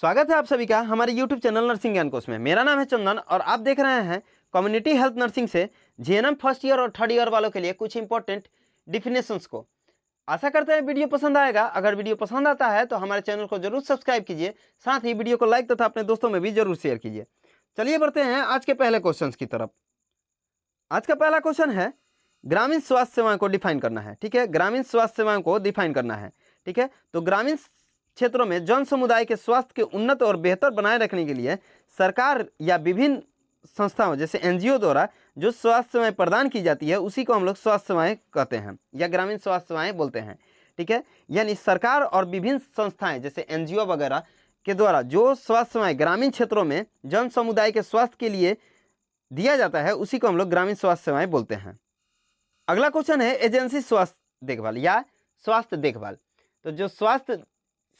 स्वागत है आप सभी का हमारे YouTube चैनल नर्सिंग ज्ञान कोश में। मेरा नाम है चंदन और आप देख रहे हैं कम्युनिटी हेल्थ नर्सिंग से जीएनएम फर्स्ट ईयर और थर्ड ईयर वालों के लिए कुछ इंपॉर्टेंट डिफिनेशंस को। आशा करते हैं वीडियो पसंद आएगा। अगर वीडियो पसंद आता है तो हमारे चैनल को जरूर सब्सक्राइब कीजिए, साथ ही वीडियो को लाइक तथा अपने दोस्तों में भी जरूर शेयर कीजिए। चलिए बढ़ते हैं आज के पहले क्वेश्चन की तरफ। आज का पहला क्वेश्चन है ग्रामीण स्वास्थ्य सेवाओं को डिफाइन करना है। ठीक है, ग्रामीण स्वास्थ्य सेवाओं को डिफाइन करना है। ठीक है, तो ग्रामीण क्षेत्रों में जन समुदाय के स्वास्थ्य के उन्नत और बेहतर बनाए रखने के लिए सरकार या विभिन्न संस्थाओं जैसे एनजीओ द्वारा जो स्वास्थ्य सेवाएं प्रदान की जाती है उसी को हम लोग स्वास्थ्य सेवाएं कहते हैं या ग्रामीण स्वास्थ्य सेवाएं बोलते हैं। ठीक है, यानी सरकार और विभिन्न संस्थाएं जैसे एनजीओ वगैरह के द्वारा जो स्वास्थ्य सेवाएं ग्रामीण क्षेत्रों में जन समुदाय के स्वास्थ्य के लिए दिया जाता है उसी को हम लोग ग्रामीण स्वास्थ्य सेवाएं बोलते हैं। अगला क्वेश्चन है एजेंसी स्वास्थ्य देखभाल या स्वास्थ्य देखभाल। तो जो स्वास्थ्य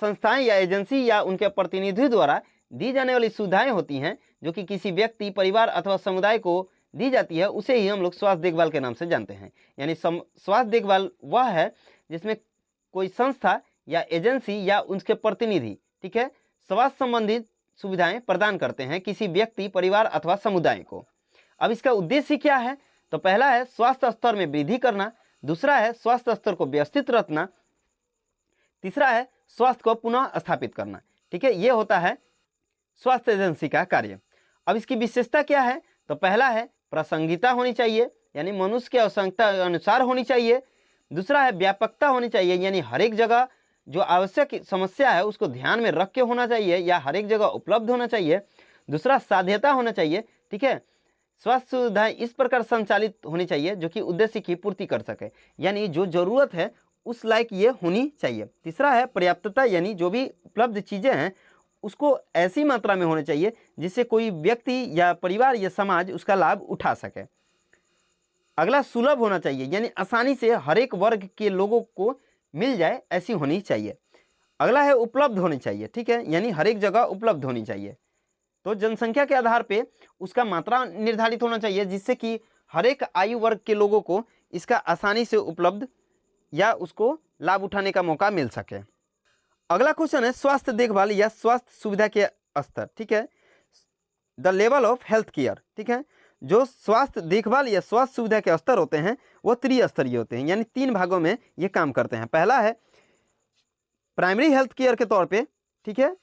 संस्थाएं या एजेंसी या उनके प्रतिनिधि द्वारा दी जाने वाली सुविधाएं होती हैं जो कि किसी व्यक्ति, परिवार अथवा समुदाय को दी जाती है उसे ही हम लोग स्वास्थ्य देखभाल के नाम से जानते हैं। यानी स्वास्थ्य देखभाल वह है जिसमें कोई संस्था या एजेंसी या उनके प्रतिनिधि, ठीक है, स्वास्थ्य संबंधित सुविधाएं प्रदान करते हैं किसी व्यक्ति, परिवार अथवा समुदाय को। अब इसका उद्देश्य क्या है? तो पहला है स्वास्थ्य स्तर में वृद्धि करना, दूसरा है स्वास्थ्य स्तर को व्यवस्थित रखना, तीसरा है स्वास्थ्य को पुनः स्थापित करना। ठीक है, ये होता है स्वास्थ्य एजेंसी का कार्य। अब इसकी विशेषता क्या है? तो पहला है प्रासंगिकता होनी चाहिए, यानी मनुष्य की आवश्यकता के अनुसार होनी चाहिए। दूसरा है व्यापकता होनी चाहिए, यानी हर एक जगह जो आवश्यक समस्या है उसको ध्यान में रख के होना चाहिए या हर एक जगह उपलब्ध होना चाहिए। दूसरा साध्यता होना चाहिए। ठीक है, स्वास्थ्य सुविधाएं इस प्रकार संचालित होनी चाहिए जो कि उद्देश्य की पूर्ति कर सके, यानी जो जरूरत है उस लायक ये होनी चाहिए। तीसरा है पर्याप्तता, यानी जो भी उपलब्ध चीज़ें हैं उसको ऐसी मात्रा में होनी चाहिए जिससे कोई व्यक्ति या परिवार या समाज उसका लाभ उठा सके। अगला सुलभ होना चाहिए, यानी आसानी से हर एक वर्ग के लोगों को मिल जाए ऐसी होनी चाहिए। अगला है उपलब्ध होनी चाहिए। ठीक है, यानी हर एक जगह उपलब्ध होनी चाहिए। तो जनसंख्या के आधार पे उसका मात्रा निर्धारित होना चाहिए जिससे कि हर एक आयु वर्ग के लोगों को इसका आसानी से उपलब्ध या उसको लाभ उठाने का मौका मिल सके। अगला क्वेश्चन है स्वास्थ्य देखभाल या स्वास्थ्य सुविधा के स्तर। ठीक है, the level of health care. ठीक है, जो स्वास्थ्य देखभाल या स्वास्थ्य सुविधा के स्तर होते हैं वो त्रिस्तरीय होते हैं, यानी 3 भागों में ये काम करते हैं। पहला है प्राइमरी हेल्थ केयर के तौर पे। ठीक है,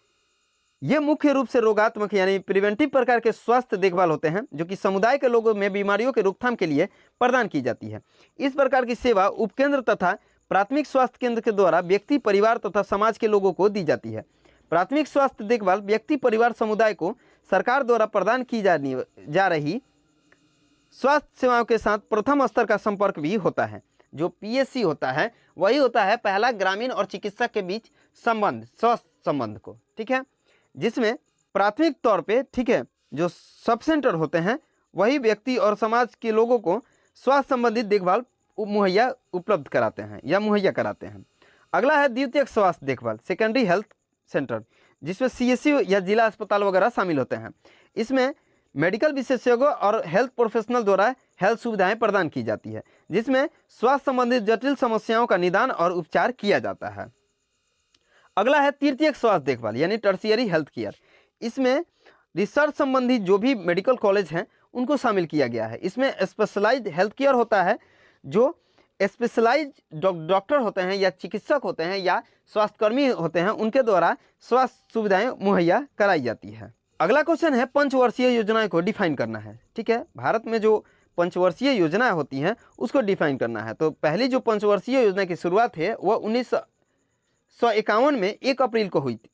ये मुख्य रूप से रोगात्मक यानी प्रिवेंटिव प्रकार के स्वास्थ्य देखभाल होते हैं जो कि समुदाय के लोगों में बीमारियों के रोकथाम के लिए प्रदान की जाती है। इस प्रकार की सेवा उपकेंद्र तथा प्राथमिक स्वास्थ्य केंद्र के द्वारा व्यक्ति, परिवार तथा समाज के लोगों को दी जाती है। प्राथमिक स्वास्थ्य देखभाल व्यक्ति, परिवार, समुदाय को सरकार द्वारा प्रदान की जा रही स्वास्थ्य सेवाओं के साथ प्रथम स्तर का संपर्क भी होता है। जो पीएससी होता है वही होता है पहला ग्रामीण और चिकित्सक के बीच संबंध, स्वास्थ्य संबंध को। ठीक है, जिसमें प्राथमिक तौर पे, ठीक है, जो सब सेंटर होते हैं वही व्यक्ति और समाज के लोगों को स्वास्थ्य संबंधित देखभाल मुहैया उपलब्ध कराते हैं या मुहैया कराते हैं। अगला है द्वितीयक स्वास्थ्य देखभाल, सेकेंडरी हेल्थ सेंटर, जिसमें सीएससी या जिला अस्पताल वगैरह शामिल होते हैं। इसमें मेडिकल विशेषज्ञों और हेल्थ प्रोफेशनल द्वारा हेल्थ सुविधाएं प्रदान की जाती है जिसमें स्वास्थ्य संबंधित जटिल समस्याओं का निदान और उपचार किया जाता है। अगला है तृतीयक स्वास्थ्य देखभाल यानी टर्शियरी हेल्थ केयर। इसमें रिसर्च संबंधी जो भी मेडिकल कॉलेज हैं उनको शामिल किया गया है। इसमें स्पेशलाइज्ड हेल्थ केयर होता है, जो स्पेशलाइज्ड डॉक्टर होते हैं या चिकित्सक होते हैं या स्वास्थ्यकर्मी होते हैं उनके द्वारा स्वास्थ्य सुविधाएं मुहैया कराई जाती है। अगला क्वेश्चन है पंचवर्षीय योजनाओं को डिफाइन करना है। ठीक है, भारत में जो पंचवर्षीय योजनाएं होती हैं उसको डिफाइन करना है। तो पहली जो पंचवर्षीय योजना की शुरुआत है वह 1951 में 1 अप्रैल को हुई थी।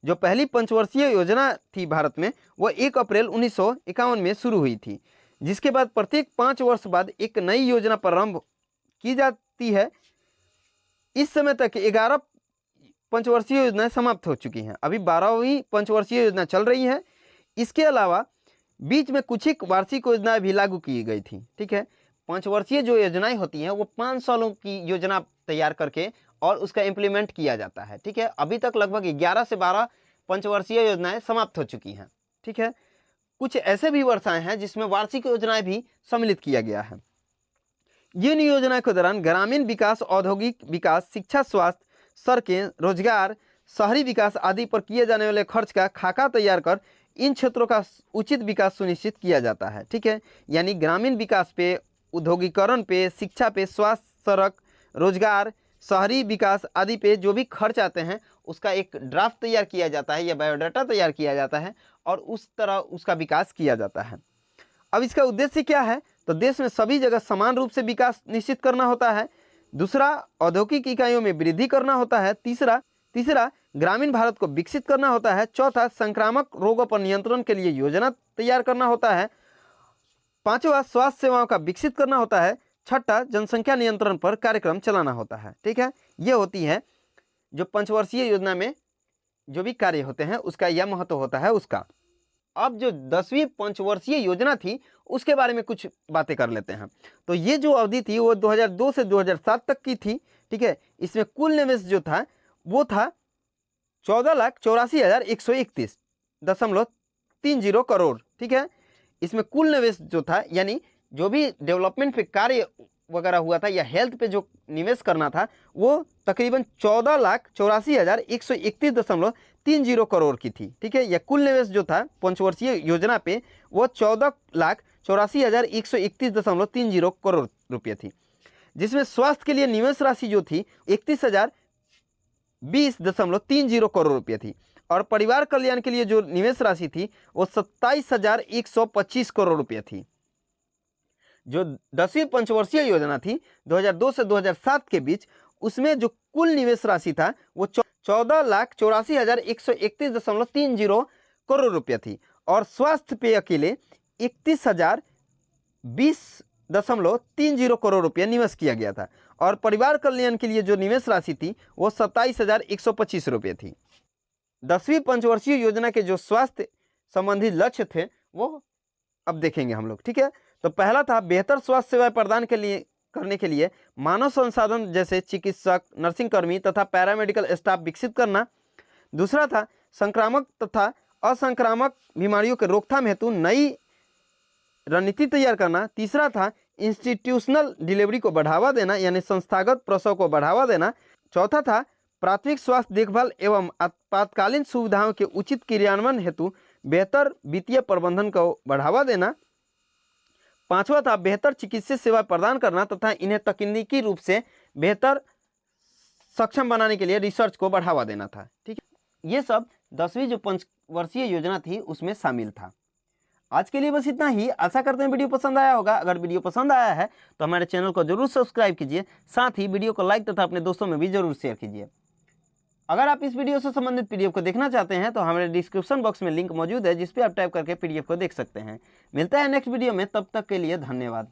जो पहली पंचवर्षीय योजना थी भारत में वह 1 अप्रैल 1951 में शुरू हुई थी, जिसके बाद प्रत्येक 5 वर्ष बाद एक नई योजना प्रारंभ की जाती है। इस समय तक 11 पंचवर्षीय योजनाएं समाप्त हो चुकी हैं, अभी 12वीं पंचवर्षीय योजना चल रही है। इसके अलावा बीच में कुछ ही वार्षिक योजनाएं भी लागू की गई थी। ठीक है, पंचवर्षीय जो योजनाएं होती हैं वो 5 सालों की योजना तैयार करके और उसका इम्प्लीमेंट किया जाता है। ठीक है, अभी तक लगभग 11 से 12 पंचवर्षीय योजनाएं समाप्त हो चुकी हैं। ठीक है, कुछ ऐसे भी वर्षाएं हैं जिसमें वार्षिक योजनाएं भी सम्मिलित किया गया है। जिन योजनाओं के दौरान ग्रामीण विकास, औद्योगिक विकास, शिक्षा, स्वास्थ्य, सड़कें, रोजगार, शहरी विकास आदि पर किए जाने वाले खर्च का खाका तैयार कर इन क्षेत्रों का उचित विकास सुनिश्चित किया जाता है। ठीक है, यानी ग्रामीण विकास पे, औद्योगिकरण पे, शिक्षा पे, स्वास्थ्य, सड़क, रोजगार, शहरी विकास आदि पे जो भी खर्च आते हैं उसका एक ड्राफ्ट तैयार किया जाता है या बायोडाटा तैयार किया जाता है और उस तरह उसका विकास किया जाता है। अब इसका उद्देश्य क्या है? तो देश में सभी जगह समान रूप से विकास निश्चित करना होता है। दूसरा, औद्योगिक इकाइयों में वृद्धि करना होता है। तीसरा ग्रामीण भारत को विकसित करना होता है। चौथा, संक्रामक रोगों पर नियंत्रण के लिए योजना तैयार करना होता है। पांचवा, स्वास्थ्य सेवाओं का विकसित करना होता है। छठा, जनसंख्या नियंत्रण पर कार्यक्रम चलाना होता है। ठीक है, ये होती है जो पंचवर्षीय योजना में जो भी कार्य होते हैं उसका यह महत्व होता है उसका। अब जो 10वीं पंचवर्षीय योजना थी उसके बारे में कुछ बातें कर लेते हैं। तो ये जो अवधि थी वो 2002 से 2007 तक की थी। ठीक है, इसमें कुल निवेश जो था वो था 14,84,131.30 करोड़। ठीक है, इसमें कुल निवेश जो था यानी जो भी डेवलपमेंट पे कार्य वगैरह हुआ था या हेल्थ पे जो निवेश करना था वो तकरीबन 14,84,131.30 करोड़ की थी। ठीक है, यह कुल निवेश जो था पंचवर्षीय योजना पे वो 14,84,131.30 करोड़ रुपये थी, जिसमें स्वास्थ्य के लिए निवेश राशि जो थी 31,020.30 करोड़ रुपये थी और परिवार कल्याण के लिए जो निवेश राशि थी वो 27,125 करोड़ रुपये थी। जो 10वीं पंचवर्षीय योजना थी 2002 से 2007 के बीच उसमें जो कुल निवेश राशि था वो 14,84,131.30 करोड़ रुपये थी और स्वास्थ्य पे अकेले 31,020.30 करोड़ रुपये निवेश किया गया था और परिवार कल्याण के लिए जो निवेश राशि थी वो 27,125 रुपये थी। 10वीं पंचवर्षीय योजना के जो स्वास्थ्य संबंधी लक्ष्य थे वो अब देखेंगे हम लोग। ठीक है, तो पहला था बेहतर स्वास्थ्य सेवाएं प्रदान करने के लिए मानव संसाधन जैसे चिकित्सक, नर्सिंग कर्मी तथा पैरामेडिकल स्टाफ विकसित करना। दूसरा था संक्रामक तथा असंक्रामक बीमारियों के रोकथाम हेतु नई रणनीति तैयार करना। तीसरा था इंस्टीट्यूशनल डिलीवरी को बढ़ावा देना यानी संस्थागत प्रसव को बढ़ावा देना। चौथा था प्राथमिक स्वास्थ्य देखभाल एवं आपातकालीन सुविधाओं के उचित क्रियान्वयन हेतु बेहतर वित्तीय प्रबंधन को बढ़ावा देना। पांचवा था बेहतर चिकित्सा सेवा प्रदान करना तथा इन्हें तकनीकी रूप से बेहतर सक्षम बनाने के लिए रिसर्च को बढ़ावा देना था। ठीक है, ये सब 10वीं जो पंचवर्षीय योजना थी उसमें शामिल था। आज के लिए बस इतना ही। आशा करते हैं वीडियो पसंद आया होगा। अगर वीडियो पसंद आया है तो हमारे चैनल को जरूर सब्सक्राइब कीजिए, साथ ही वीडियो को लाइक तथा अपने दोस्तों में भी जरूर शेयर कीजिए। अगर आप इस वीडियो से संबंधित पीडीएफ को देखना चाहते हैं तो हमारे डिस्क्रिप्शन बॉक्स में लिंक मौजूद है जिस पे आप टाइप करके पीडीएफ को देख सकते हैं। मिलता है नेक्स्ट वीडियो में, तब तक के लिए धन्यवाद।